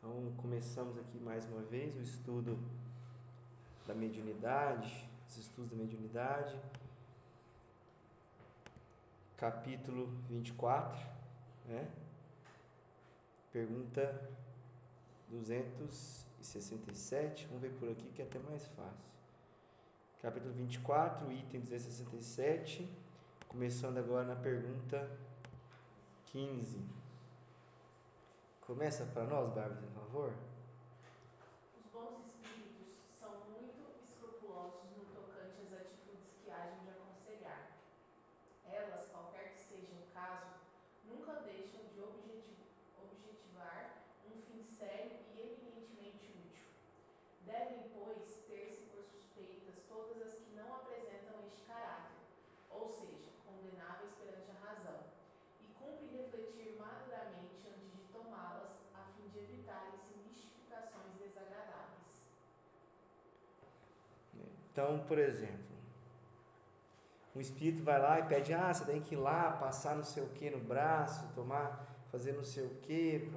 Então, começamos aqui mais uma vez o estudo da mediunidade, os estudos da mediunidade, capítulo 24, né? Pergunta 267, vamos ver por aqui que é até mais fácil. Capítulo 24, item 267, começando agora na pergunta 15. Começa para nós, Bárbara, por favor. Os bons espíritos são muito escrupulosos no tocante às atitudes que hajam de aconselhar. Elas, qualquer que seja o caso, nunca deixam de objetivar um fim sério e eminentemente útil. Devem, pois, ter-se por suspeitas todas as que não apresentam este caráter, ou seja, condenáveis perante a razão, e cumpre refletir maduramente antes de tomá-las, a fim de evitarem-se mistificações desagradáveis. Então, por exemplo, um espírito vai lá e pede, você tem que ir lá, passar não sei o que no braço, fazer não sei o que,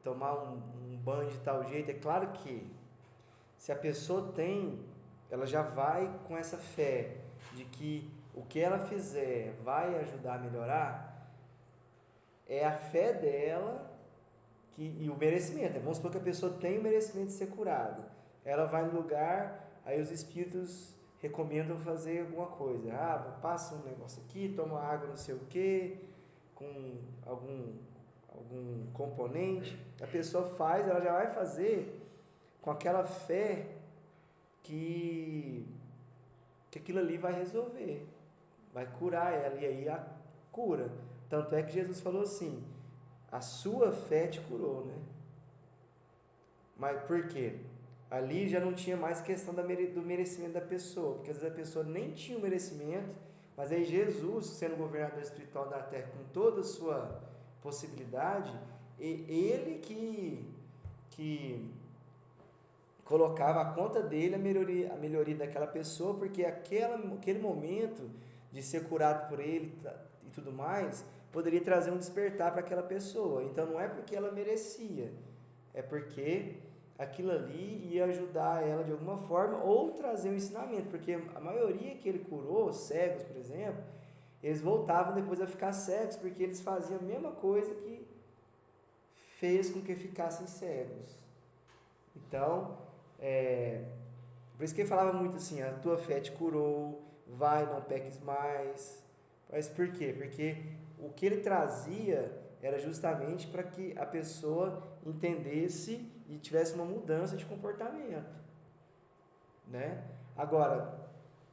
tomar um banho de tal jeito. É claro que se a pessoa ela já vai com essa fé de que o que ela fizer vai ajudar a melhorar, é a fé dela e o merecimento. Vamos supor que a pessoa tem o merecimento de ser curada. Ela vai no lugar, aí os espíritos recomendam fazer alguma coisa. Passa um negócio aqui, toma água não sei o que, com algum componente. A pessoa faz, ela já vai fazer com aquela fé que aquilo ali vai resolver, vai curar ela, e aí a cura. Tanto é que Jesus falou assim, a sua fé te curou, né? Mas por quê? Ali já não tinha mais questão do merecimento da pessoa, porque às vezes a pessoa nem tinha o merecimento, mas aí Jesus, sendo governador espiritual da terra com toda a sua possibilidade, ele que colocava a conta dele a melhoria daquela pessoa, porque aquele momento de ser curado por ele e tudo mais, poderia trazer um despertar para aquela pessoa. Então não é porque ela merecia, é porque aquilo ali ia ajudar ela de alguma forma ou trazer um ensinamento, porque a maioria que ele curou, cegos, por exemplo, eles voltavam depois a ficar cegos, porque eles faziam a mesma coisa que fez com que ficassem cegos. Então, por isso que ele falava muito assim, a tua fé te curou, vai, não peques mais. Mas por quê? Porque o que ele trazia era justamente para que a pessoa entendesse e tivesse uma mudança de comportamento, né? Agora,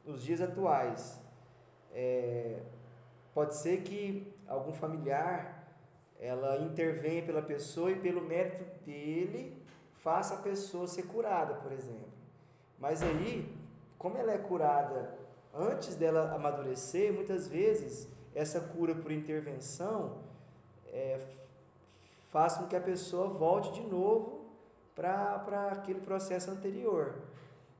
nos dias atuais, pode ser que algum familiar ela intervenha pela pessoa e pelo mérito dele faça a pessoa ser curada, por exemplo. Mas aí, como ela é curada antes dela amadurecer, muitas vezes essa cura por intervenção faz com que a pessoa volte de novo para aquele processo anterior.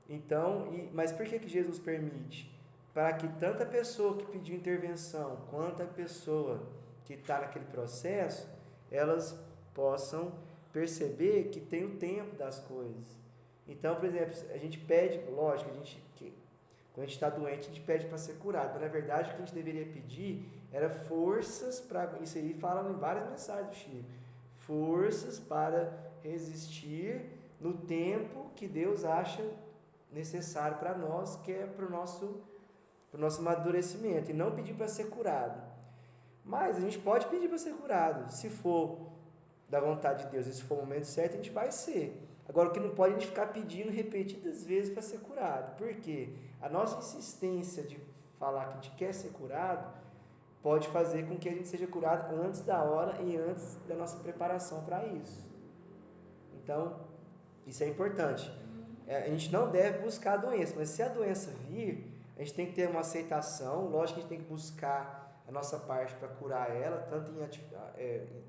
Então, mas por que Jesus permite? Para que tanto a pessoa que pediu intervenção quanto a pessoa que está naquele processo, elas possam perceber que tem o tempo das coisas. Então, por exemplo, a gente pede, lógico, quando a gente está doente, a gente pede para ser curado. Mas, na verdade, o que a gente deveria pedir era forças para... Isso aí fala em várias mensagens do Chico. Forças para resistir no tempo que Deus acha necessário para nós, que é para o nosso amadurecimento. E não pedir para ser curado. Mas a gente pode pedir para ser curado. Se for da vontade de Deus, e se for o momento certo, a gente vai ser. Agora, o que não pode é a gente ficar pedindo repetidas vezes para ser curado. Por quê? A nossa insistência de falar que a gente quer ser curado pode fazer com que a gente seja curado antes da hora e antes da nossa preparação para isso. Então, isso é importante. A gente não deve buscar a doença, mas se a doença vir, a gente tem que ter uma aceitação. Lógico que a gente tem que buscar a nossa parte para curar ela,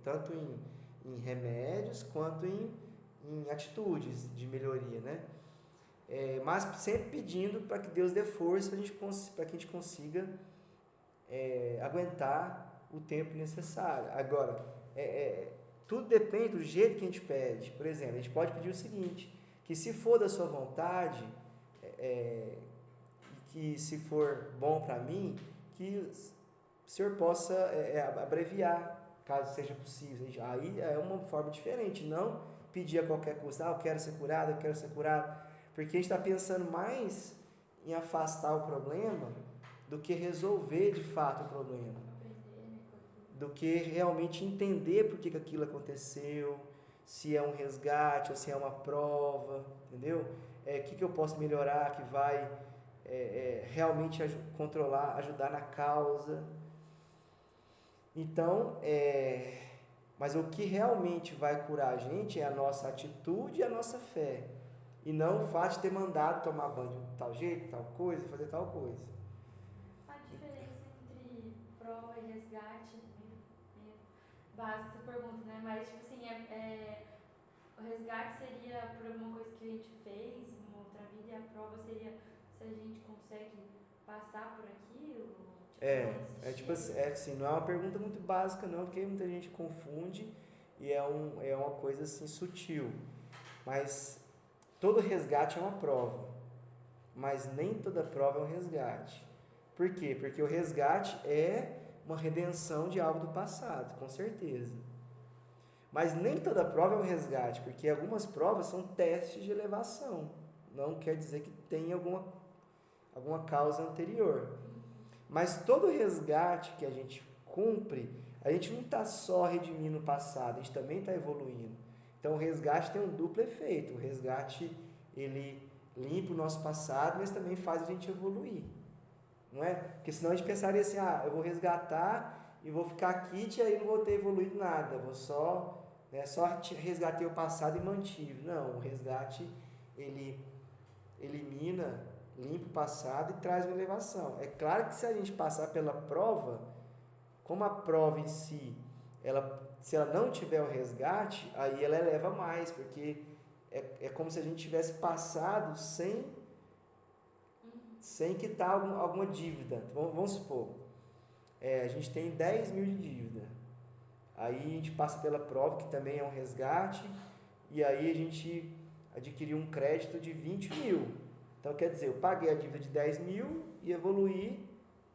tanto em remédios quanto em atitudes de melhoria, né? Mas sempre pedindo para que Deus dê força para que a gente consiga aguentar o tempo necessário. Agora, tudo depende do jeito que a gente pede. Por exemplo, a gente pode pedir o seguinte, que se for da sua vontade, que se for bom para mim, que o Senhor possa abreviar, caso seja possível. Aí é uma forma diferente, não pedir a qualquer custo, eu quero ser curado, eu quero ser curado, porque a gente está pensando mais em afastar o problema do que resolver de fato o problema, do que realmente entender por que aquilo aconteceu, se é um resgate ou se é uma prova, entendeu? O que eu posso melhorar que vai realmente controlar, ajudar na causa. Então, mas o que realmente vai curar a gente é a nossa atitude e a nossa fé. E não o fato de ter mandado tomar banho de tal jeito, tal coisa, fazer tal coisa. A diferença entre prova e resgate é básica, essa pergunta, né? Mas, tipo assim, o resgate seria por alguma coisa que a gente fez em uma outra vida e a prova seria se a gente consegue passar por aquilo. Tipo assim, não é uma pergunta muito básica não, porque muita gente confunde e é uma coisa assim sutil. Mas todo resgate é uma prova, mas nem toda prova é um resgate. Por quê? Porque o resgate é uma redenção de algo do passado, com certeza. Mas nem toda prova é um resgate, porque algumas provas são testes de elevação. Não quer dizer que tem alguma causa anterior. Mas todo resgate que a gente cumpre, a gente não está só redimindo o passado, a gente também está evoluindo. Então o resgate tem um duplo efeito. O resgate, ele limpa o nosso passado, mas também faz a gente evoluir. Não é? Porque senão a gente pensaria assim, eu vou resgatar e vou ficar aqui e aí não vou ter evoluído nada, vou só resgatei o passado e mantive. Não, o resgate, ele elimina, limpa o passado e traz uma elevação. É claro que se a gente passar pela prova, como a prova em si, se ela não tiver o resgate, aí ela eleva mais, porque é como se a gente tivesse passado sem quitar alguma dívida. Vamos supor, a gente tem 10 mil de dívida. Aí a gente passa pela prova, que também é um resgate, e aí a gente adquiriu um crédito de 20 mil. Então, quer dizer, eu paguei a dívida de 10 mil e evoluí,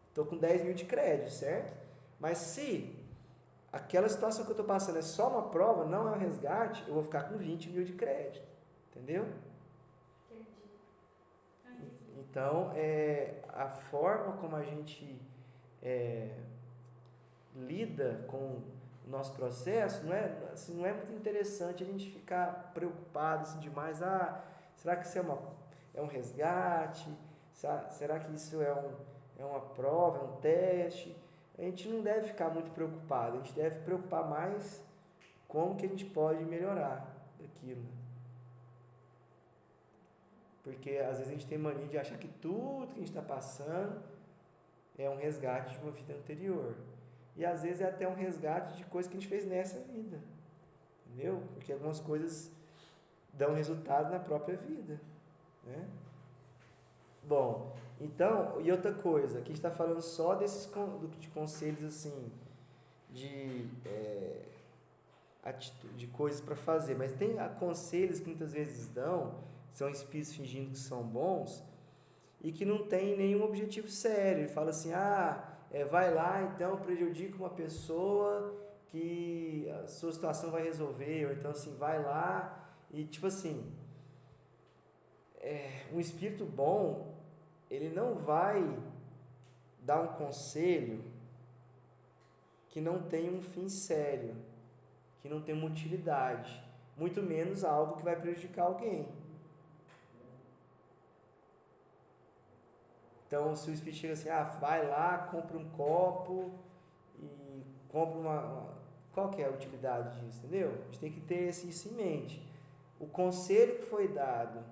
estou com 10 mil de crédito, certo? Mas se aquela situação que eu estou passando é só uma prova, não é um resgate, eu vou ficar com 20 mil de crédito. Entendeu? Entendi. Então, a forma como a gente lida com o nosso processo não é muito interessante a gente ficar preocupado assim, demais. Será que isso é um resgate? Será que isso é uma prova, é um teste? A gente não deve ficar muito preocupado, a gente deve preocupar mais como que a gente pode melhorar aquilo. Porque às vezes a gente tem mania de achar que tudo que a gente está passando é um resgate de uma vida anterior. E às vezes é até um resgate de coisas que a gente fez nessa vida. Entendeu? Porque algumas coisas dão resultado na própria vida. Né? Bom, então, e outra coisa, aqui está falando só de conselhos assim, de coisas para fazer, mas tem conselhos que muitas vezes dão, são espíritos fingindo que são bons e que não tem nenhum objetivo sério. Ele fala assim, vai lá, então prejudica uma pessoa que a sua situação vai resolver, ou então assim, vai lá e tipo assim, um espírito bom, ele não vai dar um conselho que não tem um fim sério, que não tem uma utilidade, muito menos algo que vai prejudicar alguém. Então, se o espírito chega assim, vai lá, compra um copo e compra qual que é a utilidade disso, entendeu? A gente tem que ter isso em mente. O conselho que foi dado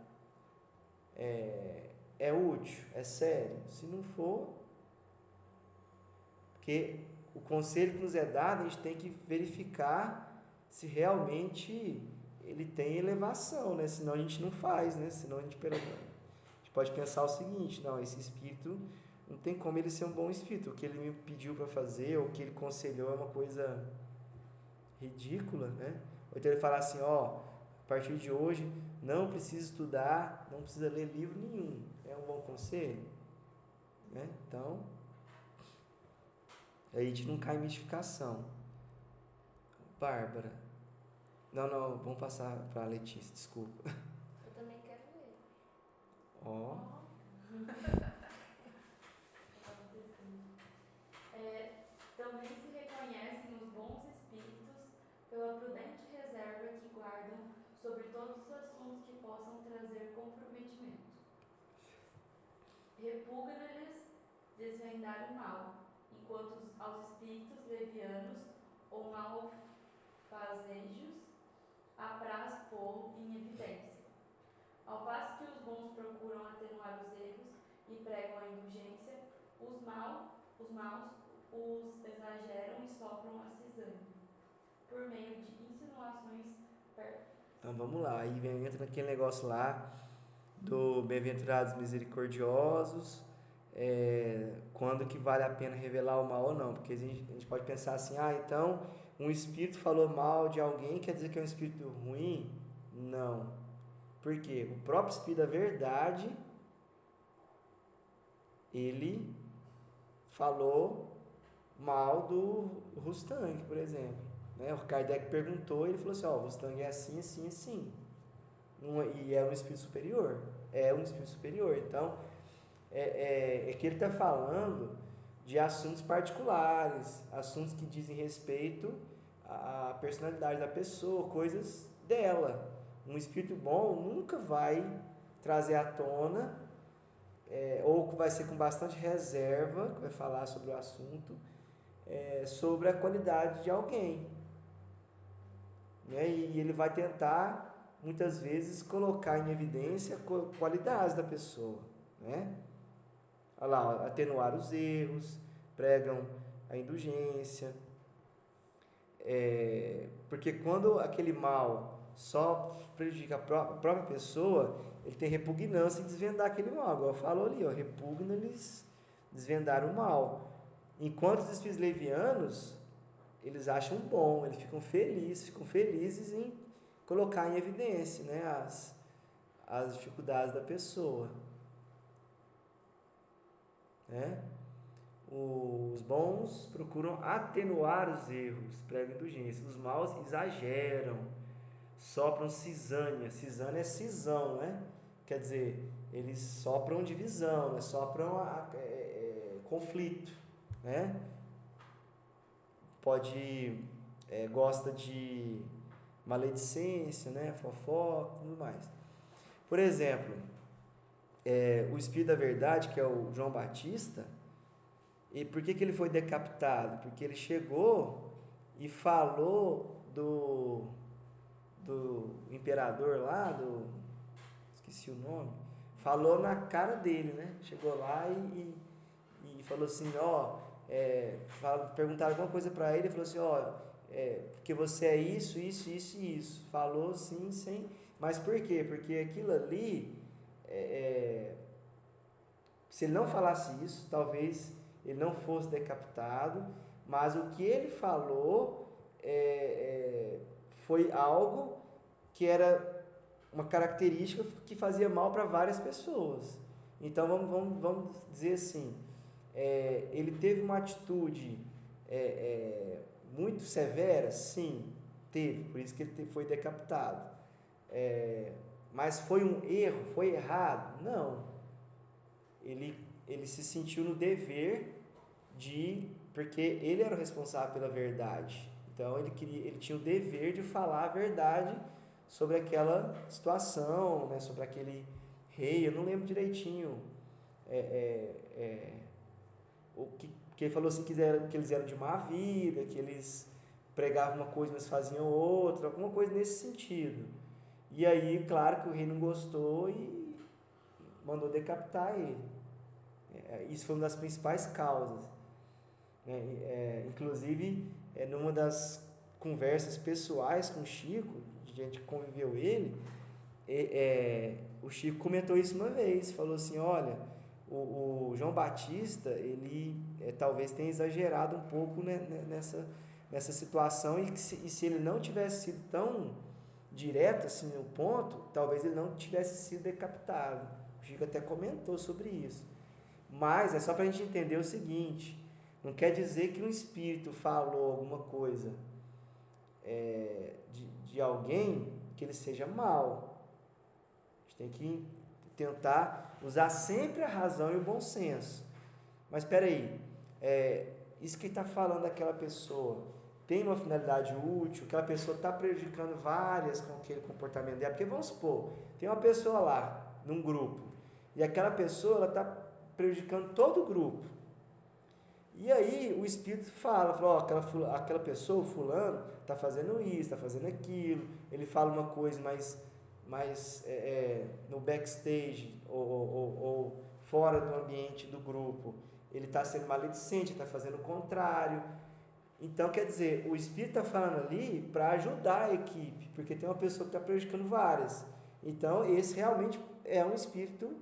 é útil, é sério? Se não for, porque o conselho que nos é dado, a gente tem que verificar se realmente ele tem elevação, né? Senão a gente não faz, né? Senão a gente pode pensar o seguinte, não, esse espírito não tem como ele ser um bom espírito, o que ele me pediu para fazer, ou o que ele aconselhou é uma coisa ridícula, né? Ou então ele falar assim, ó, a partir de hoje não precisa estudar, não precisa ler livro nenhum. É um bom conselho? Né? Então, a gente não cai em mistificação. Bárbara. Não, vamos passar para a Letícia, desculpa. Eu também quero ler. Ó. Também se reconhecem os bons espíritos pela prudente reserva que guardam sobre todos os assuntos que possam trazer comprometimento. Repugna-lhes desvendar o mal, enquanto aos espíritos levianos ou malfazejos apraz pô-lo em evidência. Ao passo que os bons procuram atenuar os erros e pregam a indulgência, os maus os exageram e sopram a cisânia, por meio de insinuações Então vamos lá, aí entra naquele negócio lá do bem-aventurados misericordiosos, quando que vale a pena revelar o mal ou não, porque a gente pode pensar assim, então um espírito falou mal de alguém, quer dizer que é um espírito ruim? Não. Por quê? O próprio espírito da verdade, ele falou mal do Rustang, por exemplo. Né? O Kardec perguntou e ele falou assim, o Rustang é assim, assim, assim. E é um espírito superior. É um espírito superior. Então, é que ele está falando de assuntos particulares, assuntos que dizem respeito à personalidade da pessoa, coisas dela. Um espírito bom nunca vai trazer à tona, ou vai ser com bastante reserva, que vai falar sobre o assunto, sobre a qualidade de alguém. Né? E ele vai tentar, muitas vezes, colocar em evidência qualidades da pessoa. Né? Olha lá, atenuar os erros, pregam a indulgência. Porque quando aquele mal só prejudica a própria pessoa, ele tem repugnância em desvendar aquele mal. Igual falou ali, repugna-lhes desvendar o mal. Enquanto os espíritos levianos, eles acham bom, eles ficam felizes em colocar em evidência, né, as dificuldades da pessoa. Né? Os bons procuram atenuar os erros, pregam indulgência. Os maus exageram, sopram cisânia. Cisânia é cisão, né? Quer dizer, eles sopram divisão, né? Sopram conflito, né? Gosta de maledicência, né? Fofoca, tudo mais. Por exemplo, o Espírito da Verdade, que é o João Batista, e por que ele foi decapitado? Porque ele chegou e falou do imperador lá, esqueci o nome, falou na cara dele, né? Chegou lá e falou assim, perguntaram alguma coisa para ele, falou assim, porque você é isso, isso, isso e isso. Falou assim, sem... Mas por quê? Porque aquilo ali, se ele não falasse isso, talvez ele não fosse decapitado, mas o que ele falou foi algo que era uma característica que fazia mal para várias pessoas. Então vamos dizer assim, ele teve uma atitude muito severa, sim, teve, por isso que ele foi decapitado. Mas foi um erro, foi errado? Não. Ele se sentiu no dever porque ele era o responsável pela verdade. Então ele tinha o dever de falar a verdade sobre aquela situação, né, sobre aquele rei. Eu não lembro direitinho o que ele falou assim, que eles eram de má vida, que eles pregavam uma coisa mas faziam outra, alguma coisa nesse sentido. E aí, claro que o rei não gostou e mandou decapitar ele. Isso foi uma das principais causas. Inclusive, numa das conversas pessoais com o Chico, de gente que conviveu ele, o Chico comentou isso uma vez, falou assim, olha, o João Batista, ele talvez tenha exagerado um pouco, né, nessa situação e se ele não tivesse sido tão direto assim no ponto, talvez ele não tivesse sido decapitado. O Chico até comentou sobre isso. Mas é só para a gente entender o seguinte, não quer dizer que um espírito falou alguma coisa de alguém que ele seja mal. A gente tem que tentar usar sempre a razão e o bom senso. Mas espera aí, isso que está falando daquela pessoa tem uma finalidade útil, aquela pessoa está prejudicando várias com aquele comportamento dela, porque vamos supor, tem uma pessoa lá, num grupo, e aquela pessoa está prejudicando todo o grupo. E aí o Espírito fala ó, aquela pessoa, o fulano, está fazendo isso, está fazendo aquilo, ele fala uma coisa mais no backstage ou fora do ambiente do grupo, ele está sendo maledicente, está fazendo o contrário. Então, quer dizer, o Espírito está falando ali para ajudar a equipe, porque tem uma pessoa que está prejudicando várias. Então, esse realmente é um Espírito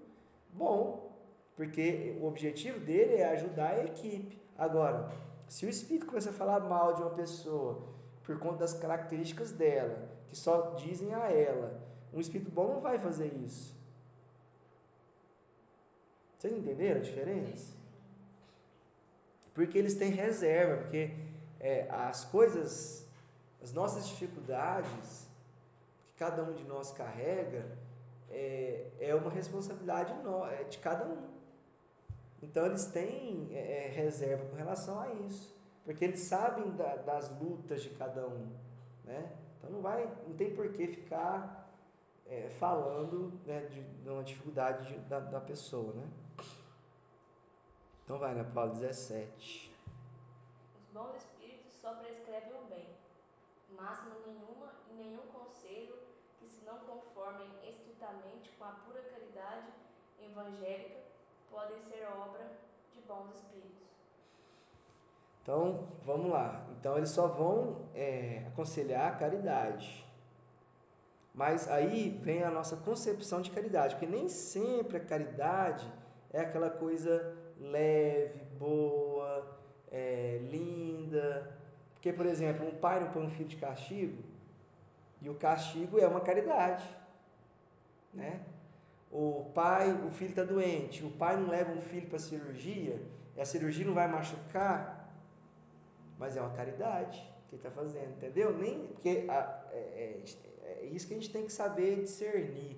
bom, porque o objetivo dele é ajudar a equipe. Agora, se o Espírito começa a falar mal de uma pessoa por conta das características dela, que só dizem a ela, um Espírito bom não vai fazer isso. Vocês entenderam a diferença? Porque eles têm reserva, porque as coisas, as nossas dificuldades que cada um de nós carrega é uma responsabilidade de cada um. Então eles têm reserva com relação a isso, porque eles sabem das lutas de cada um, né? Então não tem por que ficar falando, né, de uma dificuldade da pessoa, né? Então vai na Paulo 17. Os bons espíritos só prescrevem o bem, máxima nenhuma e nenhum conselho que se não conformem estritamente com a pura caridade evangélica podem ser obra de bons espíritos. Então, vamos lá. Então, eles só vão aconselhar a caridade. Mas aí vem a nossa concepção de caridade, porque nem sempre a caridade é aquela coisa leve, boa, linda. Porque, por exemplo, um pai não põe um filho de castigo, e o castigo é uma caridade, né? O filho está doente, o pai não leva um filho para a cirurgia, e a cirurgia não vai machucar, mas é uma caridade que ele está fazendo, entendeu? Porque é isso que a gente tem que saber discernir.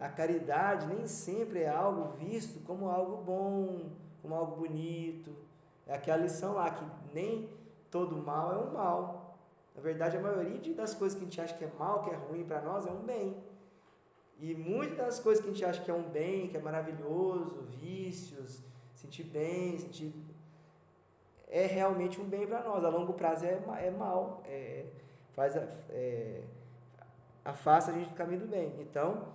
A caridade nem sempre é algo visto como algo bom, como algo bonito. É aquela lição lá, que nem todo mal é um mal. Na verdade, a maioria das coisas que a gente acha que é mal, que é ruim para nós, é um bem. E muitas das coisas que a gente acha que é um bem, que é maravilhoso, vícios, sentir bem, é realmente um bem para nós. A longo prazo é mal, afasta a gente do caminho do bem. Então,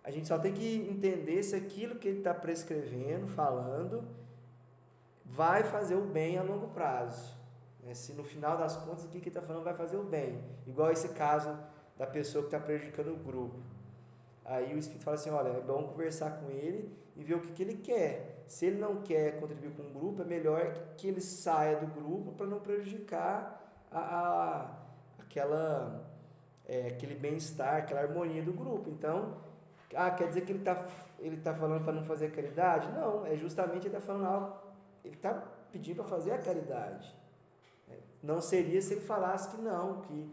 a gente só tem que entender se aquilo que ele está prescrevendo, falando, vai fazer o bem a longo prazo. Se no final das contas o que ele está falando vai fazer o bem. Igual esse caso da pessoa que está prejudicando o grupo. Aí o Espírito fala assim, olha, é bom conversar com ele e ver o que ele quer. Se ele não quer contribuir com o grupo, é melhor que ele saia do grupo para não prejudicar aquele bem-estar, aquela harmonia do grupo. Então, quer dizer que ele tá falando para não fazer a caridade? Não, é justamente ele está falando algo, ele está pedindo para fazer a caridade. Não seria se ele falasse que não, que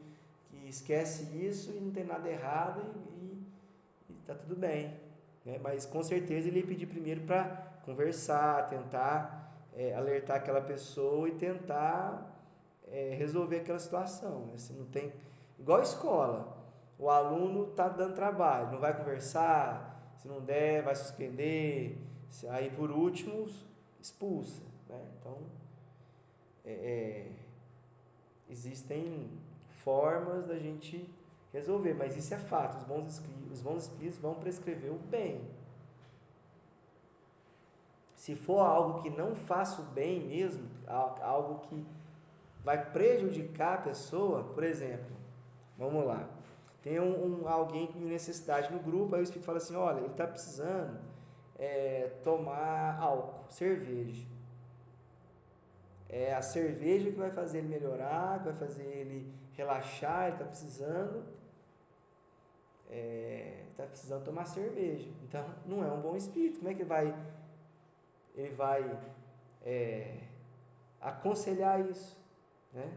esquece isso e não tem nada errado e tá tudo bem, né? Mas com certeza ele ia pedir primeiro para conversar, tentar alertar aquela pessoa e tentar resolver aquela situação, né? Se não tem, igual a escola, o aluno está dando trabalho, não vai conversar, se não der vai suspender, aí por último expulsa, né? Então existem formas da gente resolver, mas isso é fato, os bons espíritos vão prescrever o bem. Se for algo que não faça o bem mesmo, algo que vai prejudicar a pessoa, por exemplo, vamos lá, tem alguém com necessidade no grupo, aí o espírito fala assim, olha, ele está precisando tomar álcool, cerveja. É a cerveja que vai fazer ele melhorar, que vai fazer ele relaxar, ele está precisando. Está precisando tomar cerveja. Então, não é um bom espírito. Como é que ele vai aconselhar isso? Né?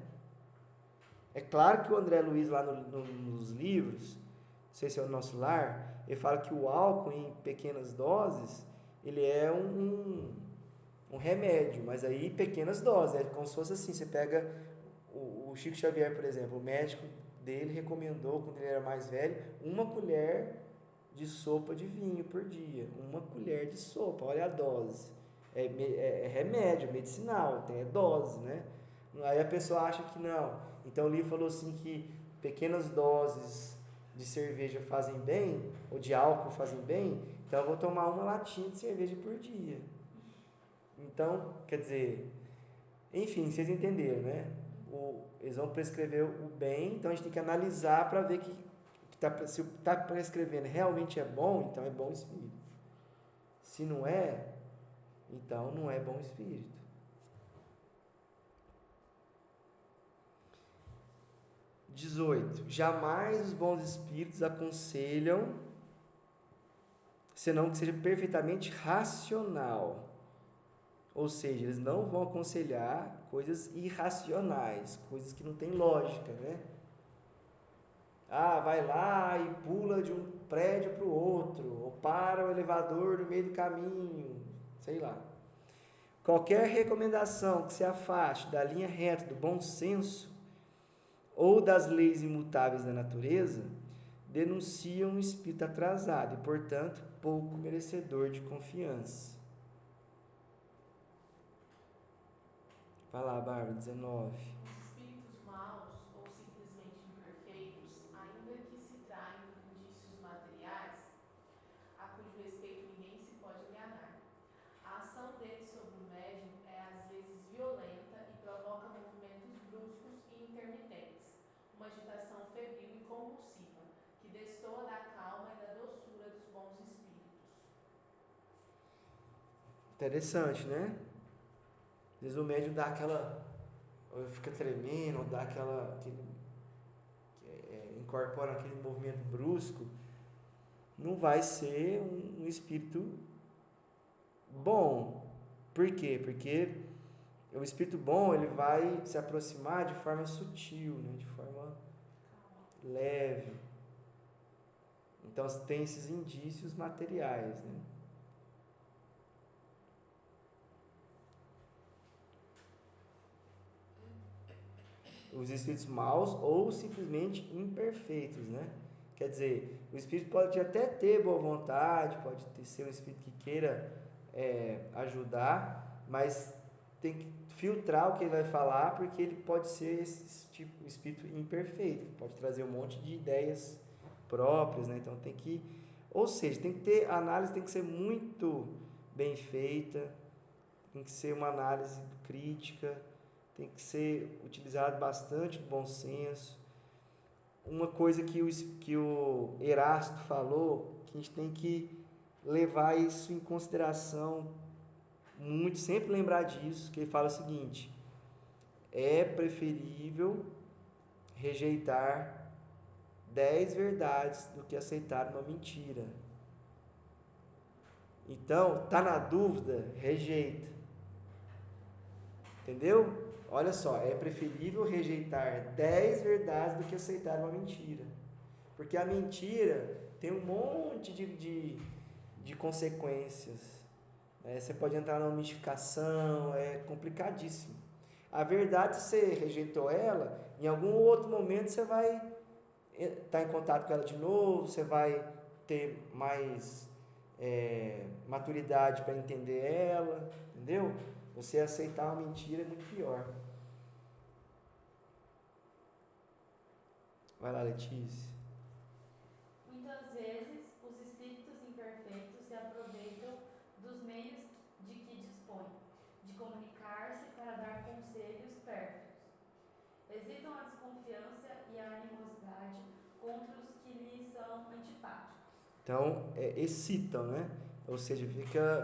É claro que o André Luiz, lá nos livros, não sei se é o Nosso Lar, ele fala que o álcool em pequenas doses, ele é um remédio, mas aí pequenas doses, é como se fosse assim, você pega o Chico Xavier, por exemplo, o médico dele recomendou, quando ele era mais velho, 1 colher de sopa de vinho por dia, 1 colher de sopa, olha a dose, é remédio, medicinal, tem dose, né? Aí a pessoa acha que não, então o livro falou assim que pequenas doses de cerveja fazem bem, ou de álcool fazem bem, então eu vou tomar 1 latinha de cerveja por dia. Então, quer dizer, enfim, vocês entenderam, né? Eles vão prescrever o bem, então a gente tem que analisar para ver se o que está prescrevendo realmente é bom, então é bom espírito. Se não é, então não é bom espírito. Jamais os bons espíritos aconselham, senão que seja perfeitamente racional. Ou seja, eles não vão aconselhar coisas irracionais, coisas que não têm lógica, né? Vai lá e pula de um prédio para o outro, ou para o elevador no meio do caminho, sei lá. Qualquer recomendação que se afaste da linha reta do bom senso ou das leis imutáveis da natureza denuncia um espírito atrasado e, portanto, pouco merecedor de confiança. Vai lá, Bárbara, 19. Os espíritos maus ou simplesmente imperfeitos, ainda que se traem indícios materiais, a cujo respeito ninguém se pode enganar. A ação deles sobre o médium é às vezes violenta e provoca movimentos bruscos e intermitentes, uma agitação febril e convulsiva, que destoa da calma e da doçura dos bons espíritos. Interessante, né? Às vezes o médium dá fica tremendo, dá incorpora aquele movimento brusco, não vai ser um espírito bom. Por quê? Porque o espírito bom, ele vai se aproximar de forma sutil, né? De forma leve. Então tem esses indícios materiais, né? Os espíritos maus ou simplesmente imperfeitos, né? Quer dizer, o espírito pode até ter boa vontade, pode ser um espírito que queira ajudar, mas tem que filtrar o que ele vai falar, porque ele pode ser esse tipo de espírito imperfeito, pode trazer um monte de ideias próprias, né? Então ou seja, a análise tem que ser muito bem feita, tem que ser uma análise crítica, tem que ser utilizado bastante o bom senso. Uma coisa que o Erasto falou, que a gente tem que levar isso em consideração muito, sempre lembrar disso, que ele fala o seguinte: é preferível rejeitar 10 verdades do que aceitar uma mentira. Então, tá na dúvida, rejeita. Entendeu? Olha só, é preferível rejeitar 10 verdades do que aceitar uma mentira. Porque a mentira tem um monte de consequências. Você pode entrar numa mistificação, é complicadíssimo. A verdade, você rejeitou ela, em algum outro momento você vai estar em contato com ela de novo, você vai ter mais maturidade para entender ela, entendeu? Você aceitar uma mentira é muito pior. Vai lá, Letícia. Muitas vezes, os espíritos imperfeitos se aproveitam dos meios de que dispõem, de comunicar-se para dar conselhos pérfidos. Excitam a desconfiança e a animosidade contra os que lhes são antipáticos. Então, excitam, né? Ou seja,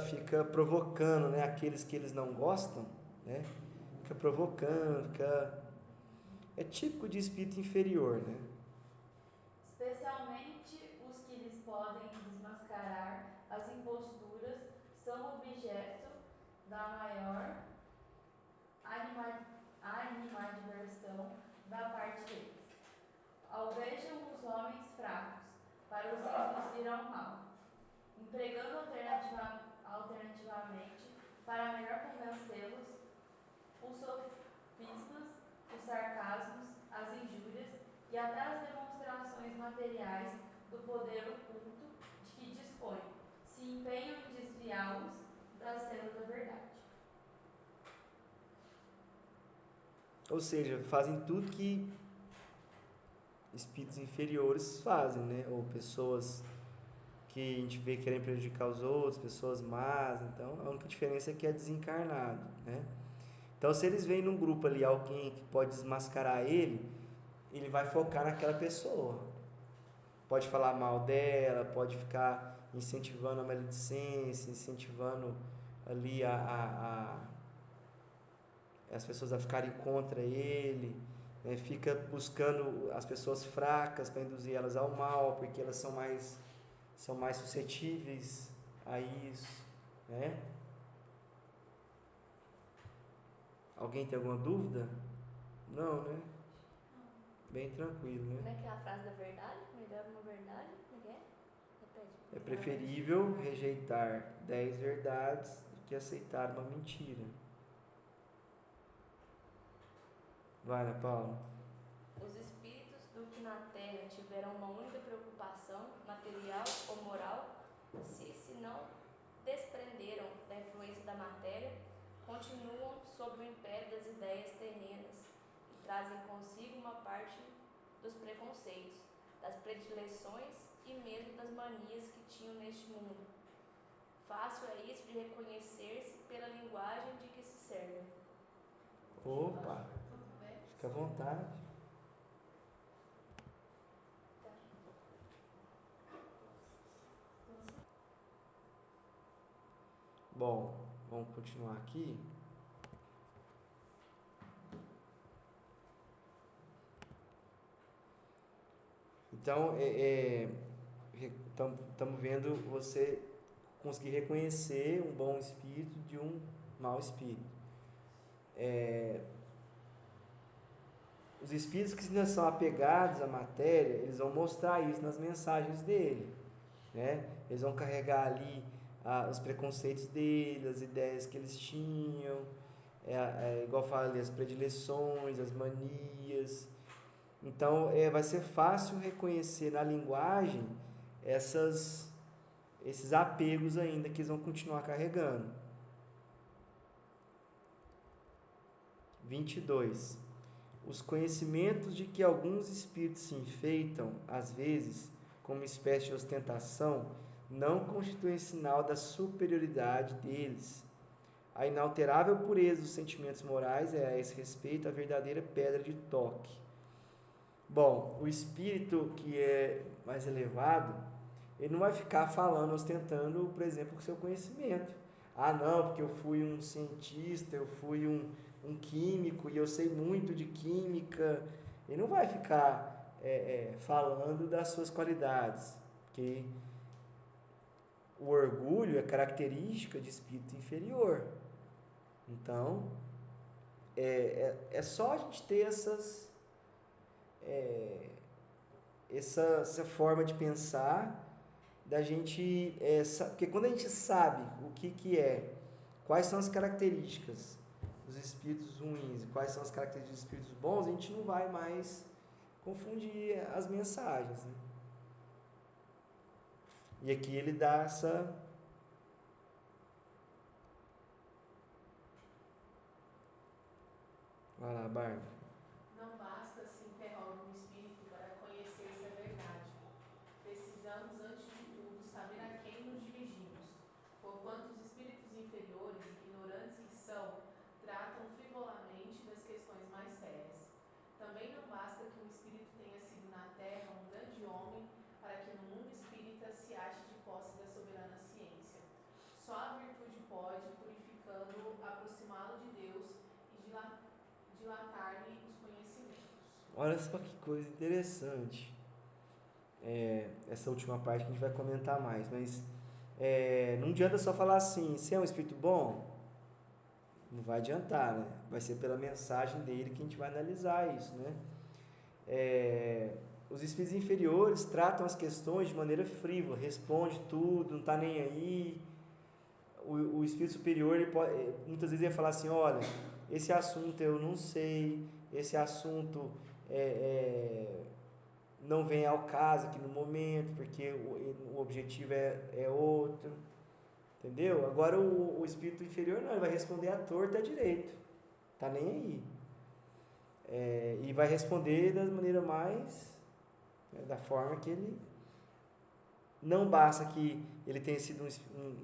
fica provocando, né? Aqueles que eles não gostam, né? fica provocando, é típico de espírito inferior, né? Especialmente os que lhes podem desmascarar as imposturas são objeto da maior animadversão da parte deles. Alvejam os homens fracos para os induzir ao mal, empregando alternativamente para melhor convencê-los os sofismas, os sarcasmos, as injúrias e até as demonstrações materiais do poder oculto de que dispõem, se empenham em desviá-los da senda da verdade. Ou seja, fazem tudo que espíritos inferiores fazem, né? Ou pessoas que a gente vê querem prejudicar os outros, pessoas más. Então, a única diferença é que é desencarnado, né? Então, se eles veem num grupo ali alguém que pode desmascarar ele vai focar naquela pessoa. Pode falar mal dela, pode ficar incentivando a maledicência, incentivando ali as pessoas a ficarem contra ele, né? Fica buscando as pessoas fracas para induzir elas ao mal, porque elas são mais suscetíveis a isso, né? Alguém tem alguma dúvida? Não, né? Bem tranquilo, Como né? é que é a frase da verdade? Melhor uma verdade? Como é que é? Repete. É preferível rejeitar 10 verdades do que aceitar uma mentira. Vai, Ana Paula. Os espíritos do que na Terra tiveram uma única preocupação, material ou moral, se não desprenderam da influência da matéria, continuam sob o império das ideias terrenas e trazem consigo uma parte dos preconceitos, das predileções e mesmo das manias que tinham neste mundo. Fácil é isso de reconhecer-se pela linguagem de que se servem. Opa, fica à vontade. Bom, vamos continuar aqui. Então, estamos vendo você conseguir reconhecer um bom espírito de um mau espírito. Os espíritos que ainda são apegados à matéria, eles vão mostrar isso nas mensagens dele, né? Eles vão carregar ali os preconceitos dele, as ideias que eles tinham, igual eu falei, as predileções, as manias. Então, vai ser fácil reconhecer na linguagem esses apegos ainda que eles vão continuar carregando. 22. Os conhecimentos de que alguns espíritos se enfeitam, às vezes, como uma espécie de ostentação, não constituem sinal da superioridade deles. A inalterável pureza dos sentimentos morais é, a esse respeito, a verdadeira pedra de toque. Bom, o espírito que é mais elevado, ele não vai ficar falando, ostentando, por exemplo, o seu conhecimento. Ah, não, porque eu fui um cientista, eu fui um químico e eu sei muito de química. Ele não vai ficar falando das suas qualidades, porque o orgulho é característica de espírito inferior. Então, é só a gente ter essa forma de pensar, da gente, porque quando a gente sabe o que é, quais são as características dos espíritos ruins e quais são as características dos espíritos bons, a gente não vai mais confundir as mensagens, né? E aqui ele dá essa... Vai lá, Bárbara. Não basta se interrogar um espírito para conhecer-se a verdade. Precisamos, antes de tudo, saber a quem nos dirigimos, porquanto os espíritos inferiores, ignorantes que são, tratam frivolamente das questões mais sérias. Também não basta que um espírito tenha sido na Terra um grande homem para que no mundo espírita se ache de posse da soberana ciência. Só a virtude pode, purificando, aproximá-lo de Deus e olha só que coisa interessante. Essa última parte que a gente vai comentar mais, mas não adianta só falar assim, você é um espírito bom? Não vai adiantar, né? Vai ser pela mensagem dele que a gente vai analisar isso, né? Os espíritos inferiores tratam as questões de maneira frívola, responde tudo, não está nem aí. O espírito superior, ele pode, muitas vezes ele vai falar assim, olha, esse assunto eu não sei, esse assunto não vem ao caso aqui no momento, porque o objetivo é outro, entendeu? Agora o espírito inferior não, ele vai responder à torta e à direito, tá nem aí. E vai responder da maneira mais, da forma que ele... Não basta que ele tenha sido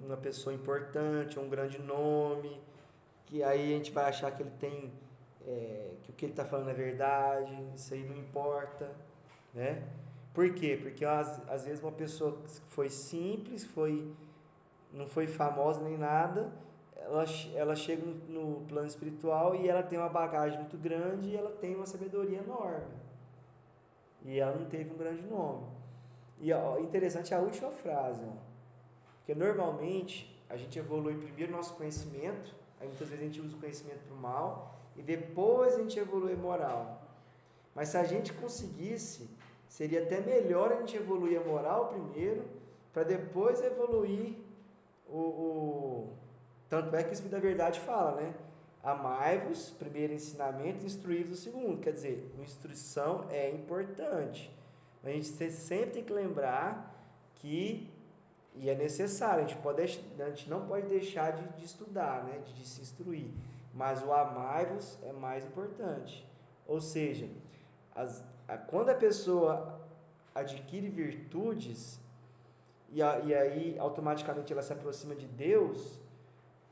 uma pessoa importante, um grande nome, que aí a gente vai achar que ele tem, que o que ele está falando é verdade, isso aí não importa, né? Por quê? Porque às vezes uma pessoa que foi simples, não foi famosa nem nada, ela chega no plano espiritual e ela tem uma bagagem muito grande e ela tem uma sabedoria enorme. E ela não teve um grande nome. E interessante a última frase, ó, porque normalmente a gente evolui primeiro nosso conhecimento, aí muitas vezes a gente usa o conhecimento para o mal, e depois a gente evolui a moral. Mas se a gente conseguisse, seria até melhor a gente evoluir a moral primeiro, para depois evoluir Tanto é que o Espírito da Verdade fala, né? Amai-vos, primeiro ensinamento, instruí-vos o segundo. Quer dizer, instrução é importante. A gente sempre tem que lembrar que, e é necessário, a gente não pode deixar de estudar, né? de se instruir. Mas o amai-vos é mais importante. Ou seja, quando a pessoa adquire virtudes, e aí automaticamente ela se aproxima de Deus,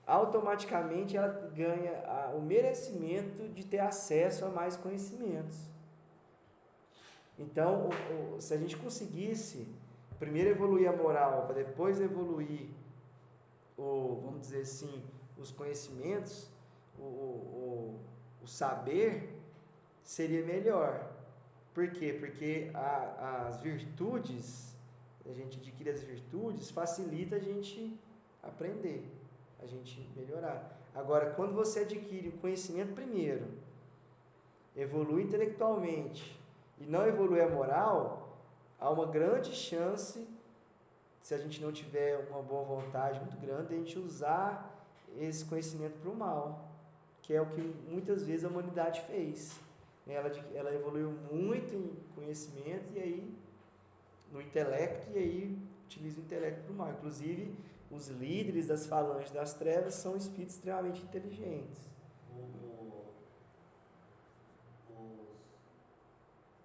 automaticamente ela ganha o merecimento de ter acesso a mais conhecimentos. Então, se a gente conseguisse primeiro evoluir a moral, para depois evoluir, vamos dizer assim, os conhecimentos, o saber, seria melhor. Por quê? Porque as virtudes, a gente adquire as virtudes, facilita a gente aprender, a gente melhorar. Agora, quando você adquire o conhecimento primeiro, evolui intelectualmente e não evolui a moral, há uma grande chance, se a gente não tiver uma boa vontade muito grande, de a gente usar esse conhecimento para o mal, que é o que muitas vezes a humanidade fez. Ela evoluiu muito em conhecimento e aí no intelecto, e aí utiliza o intelecto para o mal. Inclusive, os líderes das falanges das trevas são espíritos extremamente inteligentes.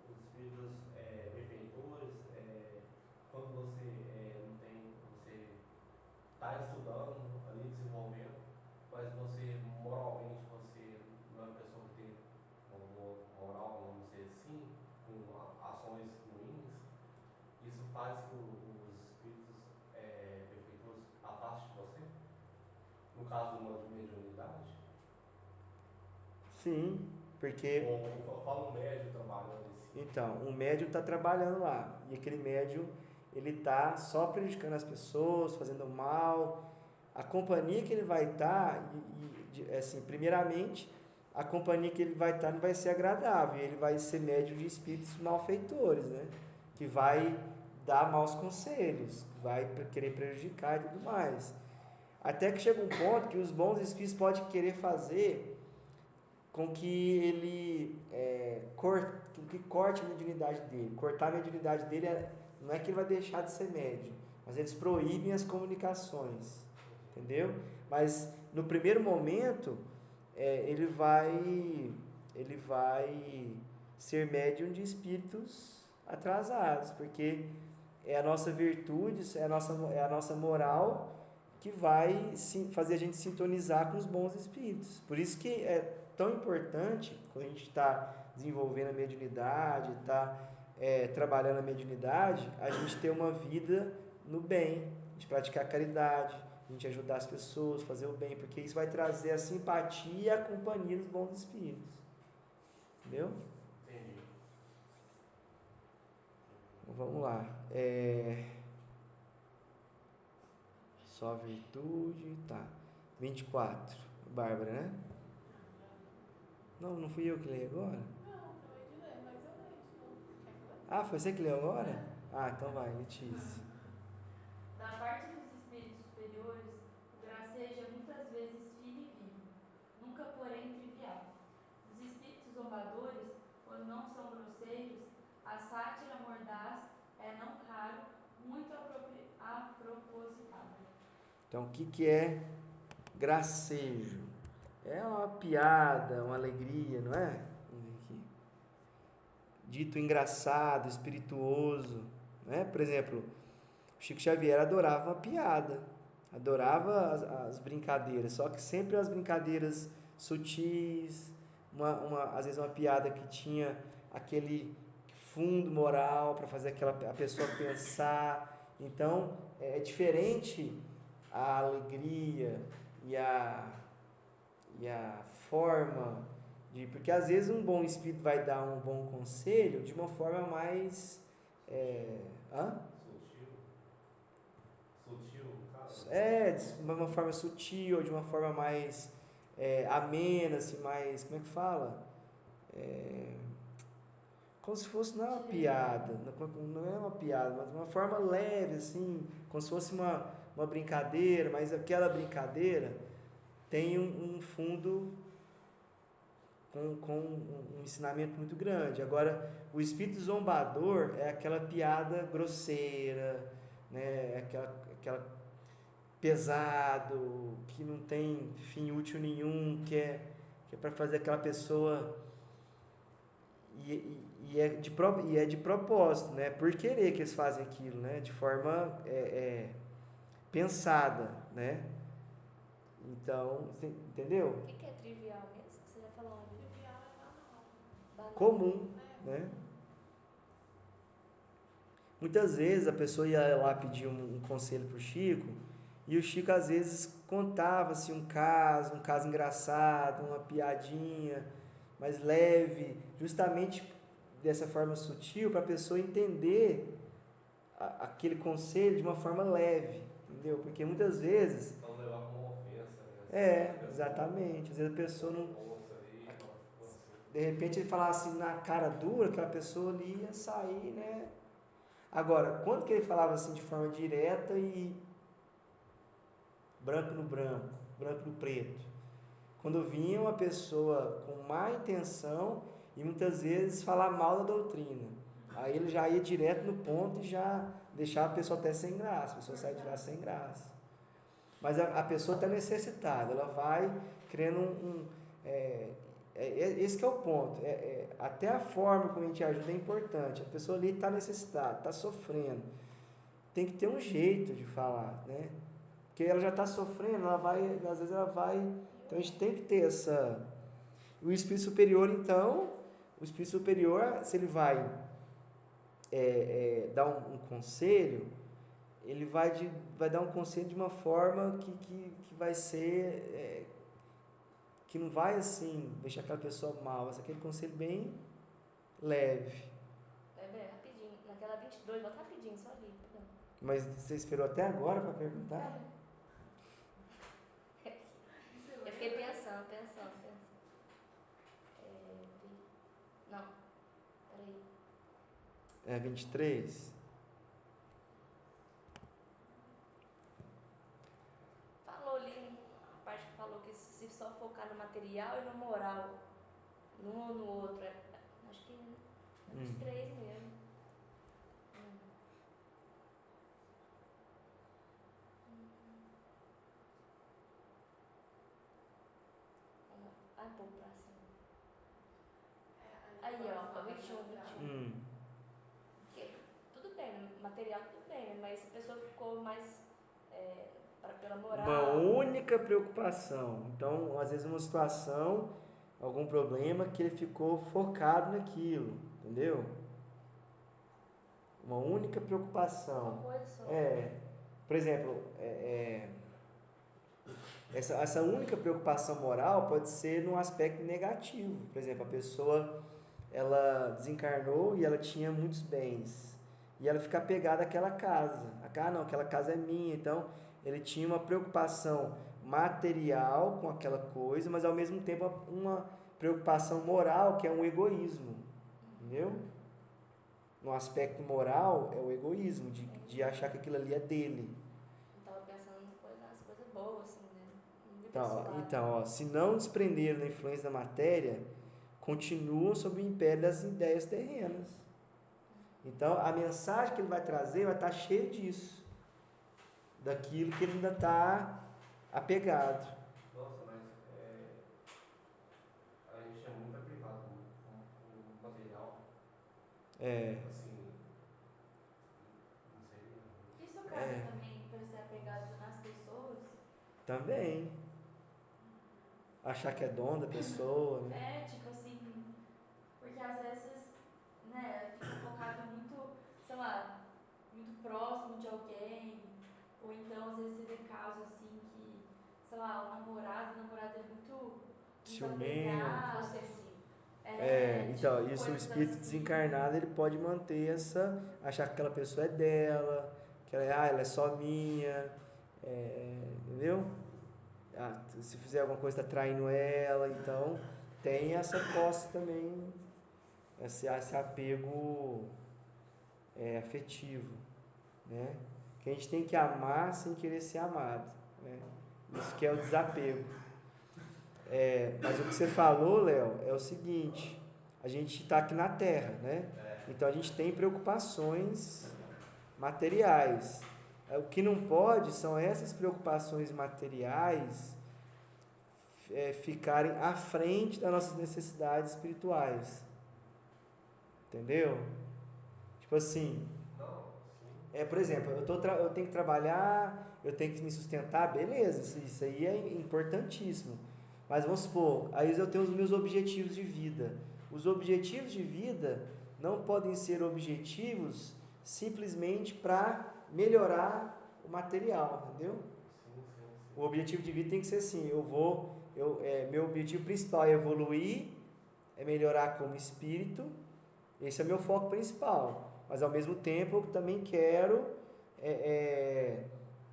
Os espíritos benfeitores, quando você não tem, você está estudando, ali desenvolvendo, mas você moralmente você não é uma pessoa que tem uma moral, vamos dizer assim, com ações ruins, isso faz que os espíritos benfeitores afastem de você? No caso de uma mediunidade? Sim, porque... Ou fala um médium trabalhando assim. Então, um médium está trabalhando lá, e aquele médium, ele está só prejudicando as pessoas, fazendo mal. A companhia que ele vai estar, assim, primeiramente, a companhia que ele vai estar não vai ser agradável, ele vai ser médium de espíritos malfeitores, né? Que vai dar maus conselhos, vai querer prejudicar e tudo mais. Até que chega um ponto que os bons espíritos podem querer fazer com que ele corte a mediunidade dele. Cortar a mediunidade dele não é que ele vai deixar de ser médium, mas eles proíbem as comunicações, entendeu? Mas no primeiro momento ele vai ser médium de espíritos atrasados, porque é a nossa virtude, é a nossa moral que vai fazer a gente sintonizar com os bons espíritos. Por isso que é tão importante, quando a gente está desenvolvendo a mediunidade, está trabalhando a mediunidade, a gente ter uma vida no bem, a gente praticar a caridade, a gente ajudar as pessoas, fazer o bem, porque isso vai trazer a simpatia e a companhia dos bons espíritos. Entendeu? Entendi. vamos lá. Só virtude, tá. 24. Bárbara, né? Não fui eu que leio agora? Não, acabei de ler, mas eu leio de novo. Quer que eu leia? Ah, foi você que leu agora? Ah, então vai, Letícia. Da parte dos espíritos superiores, o gracejo é muitas vezes filho e vivo, nunca porém trivial. Dos espíritos zombadores, quando não são grosseiros, a sátira mordaz é não raro, muito apropositada. Então, o que é gracejo? É uma piada, uma alegria, não é? Vamos ver aqui. Dito engraçado, espirituoso, né? Por exemplo, Chico Xavier adorava uma piada, adorava as brincadeiras, só que sempre as brincadeiras sutis, às vezes uma piada que tinha aquele fundo moral para fazer a pessoa pensar. Então, é diferente a alegria e a forma de... Porque às vezes um bom espírito vai dar um bom conselho de uma forma mais... Sutil, cara. De uma forma sutil, de uma forma mais amena, assim, mais... Como é que fala? Como se fosse, não é uma piada, não é uma piada, mas uma forma leve, assim, como se fosse uma brincadeira, mas aquela brincadeira tem um fundo com um ensinamento muito grande. Agora, o espírito zombador é aquela piada grosseira, né? Aquela pesado, que não tem fim útil nenhum, que é para fazer aquela pessoa... E é de propósito, né? Por querer que eles fazem aquilo, né? De forma pensada, né? Então, você entendeu? O que é trivial mesmo? Você já falou uma vez? Trivial é banal. Comum, né? Muitas vezes a pessoa ia lá pedir um conselho pro Chico, e o Chico às vezes contava assim, um caso engraçado, uma piadinha mais leve, justamente dessa forma sutil, para a pessoa entender aquele conselho de uma forma leve, entendeu? Porque muitas vezes... Não levar como ofensa, né? Exatamente. Às vezes a pessoa não... De repente ele falasse na cara dura, aquela pessoa ali ia sair, né? Agora, quando que ele falava assim de forma direta e branco no branco, branco no preto? Quando vinha uma pessoa com má intenção e muitas vezes falar mal da doutrina. Aí ele já ia direto no ponto e já deixava a pessoa até sem graça, a pessoa sai de lá sem graça. Mas a pessoa está necessitada, ela vai criando esse que é o ponto. Até a forma como a gente ajuda é importante. A pessoa ali está necessitada, está sofrendo. Tem que ter um jeito de falar, né? Porque ela já está sofrendo, às vezes ela vai... Então a gente tem que ter essa... O espírito superior, então, se ele vai dar um conselho, ele vai dar um conselho de uma forma que vai ser... que não vai, assim, deixar aquela pessoa mal, mas aquele conselho bem leve. Rapidinho. Naquela 22, volta rapidinho, só ali. Mas você esperou até agora para perguntar? Eu fiquei pensando. Não, peraí. É 23? Falou ali, a parte que falou que se só focar no material e no moral, num ou no outro, acho que é 23 mesmo. Vai um pouco pra cima. Aí, ó, 21. Porque, tudo bem, material tudo bem, né? Mas a pessoa ficou mais pela moral. Uma única preocupação. Então, às vezes uma situação, algum problema, que ele ficou focado naquilo, entendeu? Uma única preocupação. Uma coisa só. Por exemplo, essa única preocupação moral pode ser num aspecto negativo. Por exemplo, a pessoa ela desencarnou e ela tinha muitos bens. e ela fica apegada àquela casa. Não, aquela casa é minha. Então, ele tinha uma preocupação material com aquela coisa, mas ao mesmo tempo uma preocupação moral, que é um egoísmo. Entendeu? No aspecto moral, é o egoísmo, de achar que aquilo ali é dele. Eu tava pensando nas coisas boas, assim, né? Não vi pra esse lado. Então, ó, se não desprenderam da influência da matéria, continuam sob o império das ideias terrenas. Então, a mensagem que ele vai trazer vai estar cheia disso. Daquilo que ele ainda está apegado. Nossa, mas a gente é muito apegado com o material. Assim, não sei. Isso cabe também para ser apegado nas pessoas? Também. Achar que é dono da pessoa, né? Tipo assim, porque às vezes, né, fica focado muito, sei lá, muito próximo de alguém, ou então às vezes você vê casos assim que, sei lá, o namorado é muito Ciumento. apegado, Possessivo. Então, tipo, isso o coisas espírito assim. desencarnado, ele pode manter achar que aquela pessoa é dela, que ela é só minha, entendeu? Se fizer alguma coisa, está traindo ela, então tem essa posse também, esse apego afetivo, né? Que a gente tem que amar sem querer ser amado, né? Isso que é o desapego. Mas o que você falou, Léo, é o seguinte, a gente está aqui na Terra, né? Então a gente tem preocupações materiais. O que não pode são essas preocupações materiais ficarem à frente das nossas necessidades espirituais. Entendeu? Tipo assim, por exemplo, eu tenho que trabalhar, eu tenho que me sustentar, beleza, isso aí é importantíssimo. Mas vamos supor, aí eu tenho os meus objetivos de vida. Os objetivos de vida não podem ser objetivos simplesmente para melhorar o material, entendeu? O objetivo de vida tem que ser assim, meu objetivo principal é evoluir, é melhorar como espírito, esse é meu foco principal. Mas ao mesmo tempo eu também quero,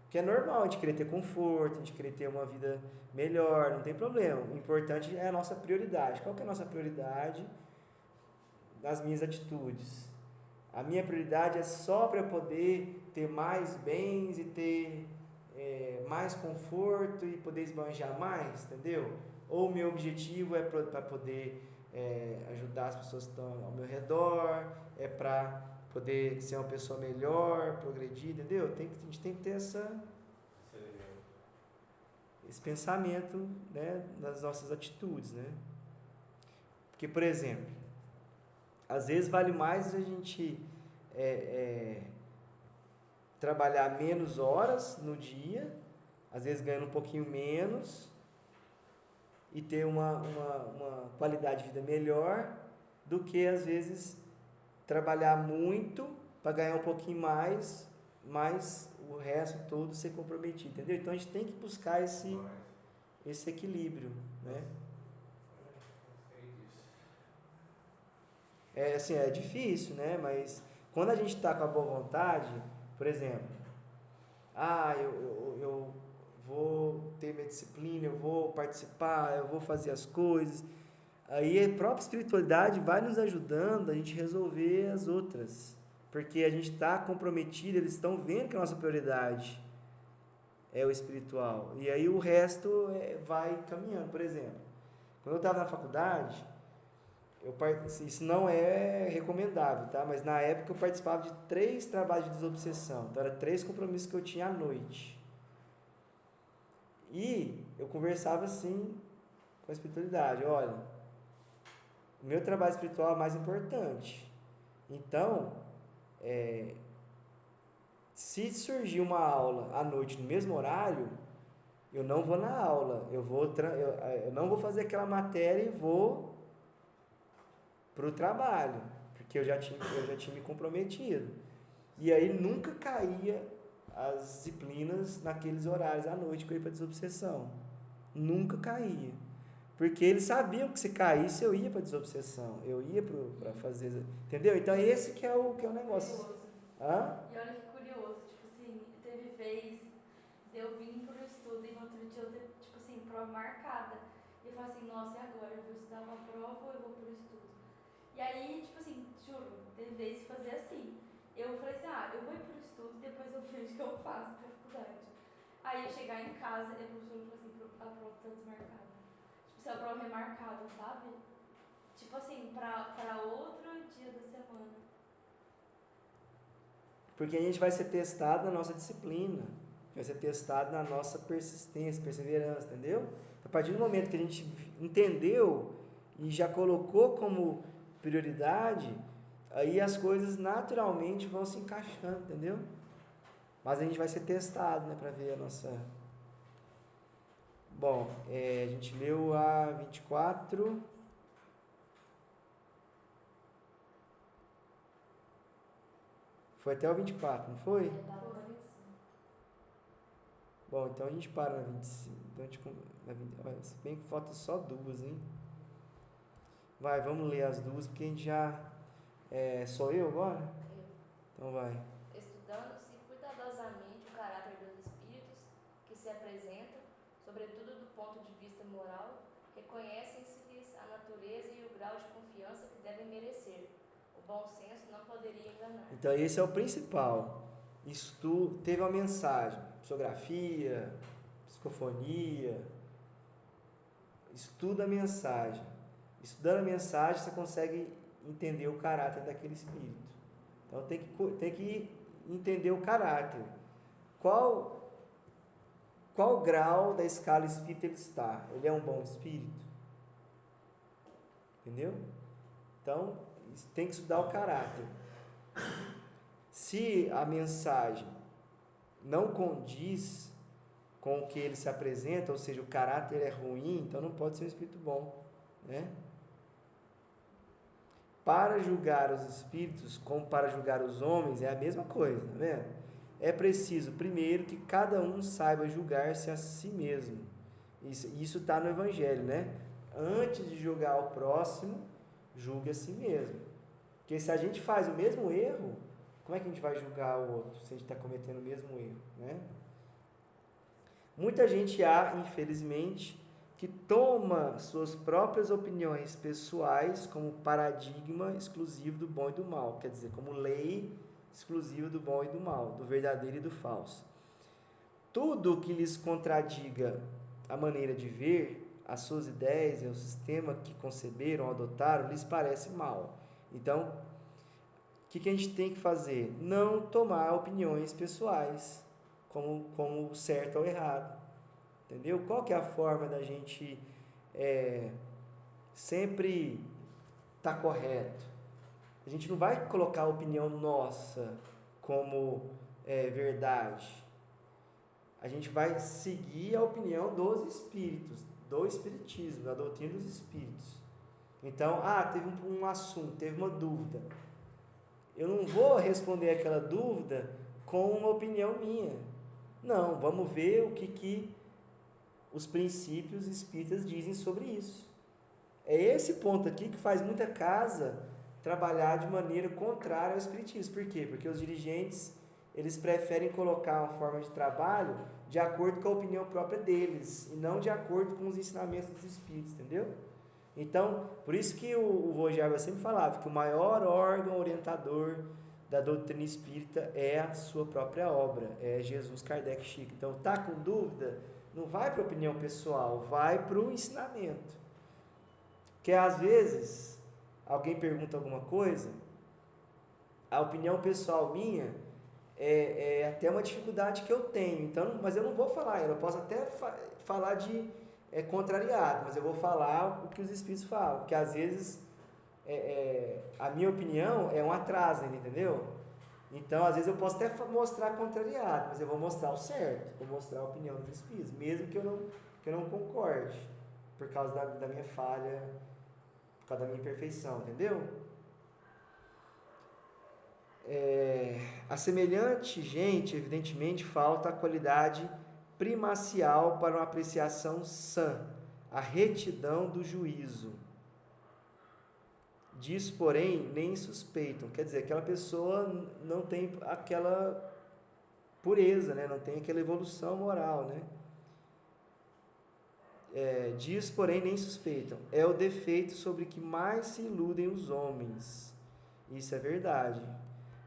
que é normal a gente querer ter conforto, a gente querer ter uma vida melhor, não tem problema. O importante é a nossa prioridade. Qual que é a nossa prioridade nas minhas atitudes? A minha prioridade é só para eu poder ter mais bens e ter mais conforto e poder esbanjar mais, entendeu? Ou o meu objetivo é para poder ajudar as pessoas que estão ao meu redor, é para poder ser uma pessoa melhor, progredir, entendeu? A gente tem que ter esse pensamento, né, nas nossas atitudes, né? Porque, por exemplo, às vezes vale mais a gente trabalhar menos horas no dia, às vezes ganhando um pouquinho menos, e ter uma qualidade de vida melhor, do que às vezes trabalhar muito para ganhar um pouquinho mais, mas o resto todo ser comprometido, entendeu? Então a gente tem que buscar esse equilíbrio, né? Assim, é difícil, né? Mas quando a gente está com a boa vontade, por exemplo, eu vou ter minha disciplina, eu vou participar, eu vou fazer as coisas. Aí a própria espiritualidade vai nos ajudando a gente resolver as outras. Porque a gente está comprometido, eles estão vendo que a nossa prioridade é o espiritual. E aí o resto vai caminhando. Por exemplo, quando eu estava na faculdade, isso não é recomendável, tá? Mas na época eu participava de 3 trabalhos de desobsessão. Então, eram 3 compromissos que eu tinha à noite. E eu conversava assim com a espiritualidade. Olha, o meu trabalho espiritual é mais importante. Então, se surgir uma aula à noite no mesmo horário, eu não vou na aula. Eu não vou fazer aquela matéria e vou para o trabalho, porque eu já tinha me comprometido. E aí nunca caía as disciplinas naqueles horários à noite que eu ia para desobsessão. Nunca caía. Porque eles sabiam que se caísse eu ia para desobsessão, eu ia para fazer, entendeu? Então esse que é o negócio. Hã? E olha que curioso, tipo assim, teve vez de eu vir pro estudo e no outro dia eu ter, tipo assim, prova marcada. E eu falei assim, nossa, e agora? Eu vou estudar uma prova ou eu vou pro estudo? E aí, tipo assim, juro, teve vez de fazer assim. Eu falei assim, eu vou ir pro estudo e depois eu vejo o que eu faço na faculdade. Aí eu chegar em casa e a professora falou assim, a prova tá desmarcada. Tipo, se a prova é marcada, sabe? Tipo assim, pra outro dia da semana. Porque a gente vai ser testado na nossa disciplina, vai ser testado na nossa persistência, perseverança, entendeu? A partir do momento que a gente entendeu e já colocou como prioridade, aí as coisas naturalmente vão se encaixando, entendeu? Mas a gente vai ser testado, né, para ver a nossa... Bom, a gente leu a 24... Foi até o 24, não foi? Bom, então a gente para na 25. Então a gente, olha, se bem que falta só duas, hein? Vai, vamos ler as duas, porque a gente já... sou eu agora? Eu. Então vai. Estudando-se cuidadosamente o caráter dos espíritos que se apresentam, sobretudo do ponto de vista moral, reconhecem-se-lhes a natureza e o grau de confiança que devem merecer. O bom senso não poderia enganar. Então esse é o principal. Teve uma mensagem, psicografia, psicofonia, estuda a mensagem. Estudando a mensagem você consegue entender o caráter daquele espírito. Então tem que entender o caráter. Qual grau da escala espírita ele está? Ele é um bom espírito? Entendeu? Então tem que estudar o caráter. Se a mensagem não condiz com o que ele se apresenta, ou seja, o caráter é ruim, então não pode ser um espírito bom, né? Para julgar os espíritos, como para julgar os homens, é a mesma coisa, tá vendo? É preciso, primeiro, que cada um saiba julgar-se a si mesmo. Isso está no Evangelho, né? Antes de julgar o próximo, julgue a si mesmo. Porque se a gente faz o mesmo erro, como é que a gente vai julgar o outro se a gente está cometendo o mesmo erro, né? Muita gente infelizmente, que toma suas próprias opiniões pessoais como paradigma exclusivo do bom e do mal, quer dizer, como lei exclusiva do bom e do mal, do verdadeiro e do falso. Tudo que lhes contradiga a maneira de ver, as suas ideias e o sistema que conceberam, adotaram, lhes parece mal. Então, o que a gente tem que fazer? Não tomar opiniões pessoais como certo ou errado. Entendeu? Qual que é a forma da gente sempre estar correto? A gente não vai colocar a opinião nossa como verdade. A gente vai seguir a opinião dos espíritos, do espiritismo, da doutrina dos espíritos. Então, teve um assunto, teve uma dúvida. Eu não vou responder aquela dúvida com uma opinião minha. Não, vamos ver o que os princípios espíritas dizem sobre isso. É esse ponto aqui que faz muita casa trabalhar de maneira contrária ao espiritismo. Por quê? Porque os dirigentes, eles preferem colocar uma forma de trabalho de acordo com a opinião própria deles, e não de acordo com os ensinamentos dos espíritos, entendeu? Então, por isso que o Vojarba sempre falava que o maior órgão orientador da doutrina espírita é a sua própria obra, é Jesus Kardec Chico. Então, tá com dúvida? Não vai para a opinião pessoal, vai para o ensinamento. Porque às vezes, alguém pergunta alguma coisa, a opinião pessoal minha é até uma dificuldade que eu tenho, então, mas eu não vou falar ela, eu posso até falar de contrariado, mas eu vou falar o que os espíritos falam, porque às vezes a minha opinião é um atraso, entendeu? Então, às vezes eu posso até mostrar contrariado, mas eu vou mostrar o certo, vou mostrar a opinião dos espíritos, mesmo que eu não concorde, por causa da minha falha, por causa da minha imperfeição, entendeu? A semelhante gente, evidentemente, falta a qualidade primacial para uma apreciação sã, a retidão do juízo. Disso, porém, nem suspeitam. Quer dizer, aquela pessoa não tem aquela pureza, né? Não tem aquela evolução moral, né? Disso, porém, nem suspeitam. É o defeito sobre que mais se iludem os homens. Isso é verdade.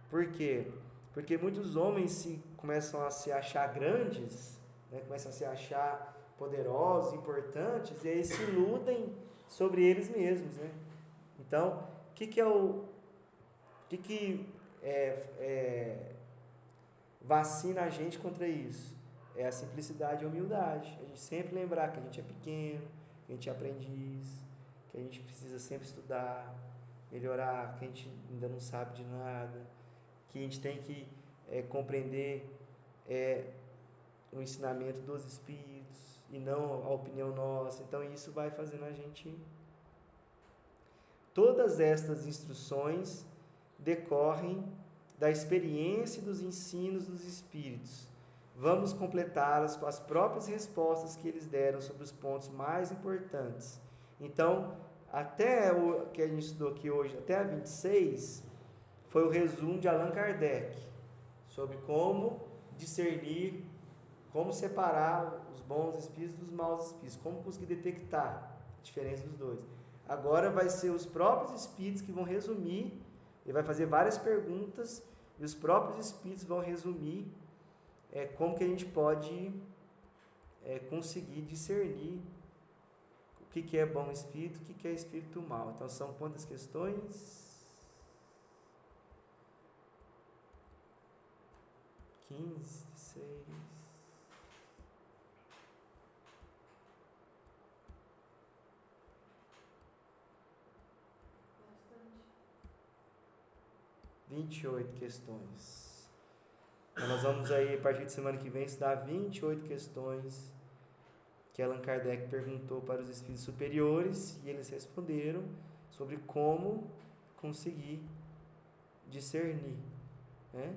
Por quê? Porque muitos homens começam a se achar grandes, né? Começam a se achar poderosos, importantes, e aí se iludem sobre eles mesmos, né? Então, o que vacina a gente contra isso? É a simplicidade e a humildade. A gente sempre lembrar que a gente é pequeno, que a gente é aprendiz, que a gente precisa sempre estudar, melhorar, que a gente ainda não sabe de nada, que a gente tem que compreender o ensinamento dos Espíritos e não a opinião nossa. Então, isso vai fazendo a gente... Todas estas instruções decorrem da experiência e dos ensinos dos Espíritos. Vamos completá-las com as próprias respostas que eles deram sobre os pontos mais importantes. Então, até o que a gente estudou aqui hoje, até a 26, foi o resumo de Allan Kardec, sobre como discernir, como separar os bons espíritos dos maus espíritos, como conseguir detectar a diferença dos dois. Agora vai ser os próprios espíritos que vão resumir, ele vai fazer várias perguntas, e os próprios espíritos vão resumir como que a gente pode conseguir discernir o que é bom espírito, o que é espírito mau. Então, são quantas questões? 15, 16... 28 questões. Então, nós vamos aí, a partir de semana que vem, estudar 28 questões que Allan Kardec perguntou para os espíritos superiores e eles responderam sobre como conseguir discernir, né?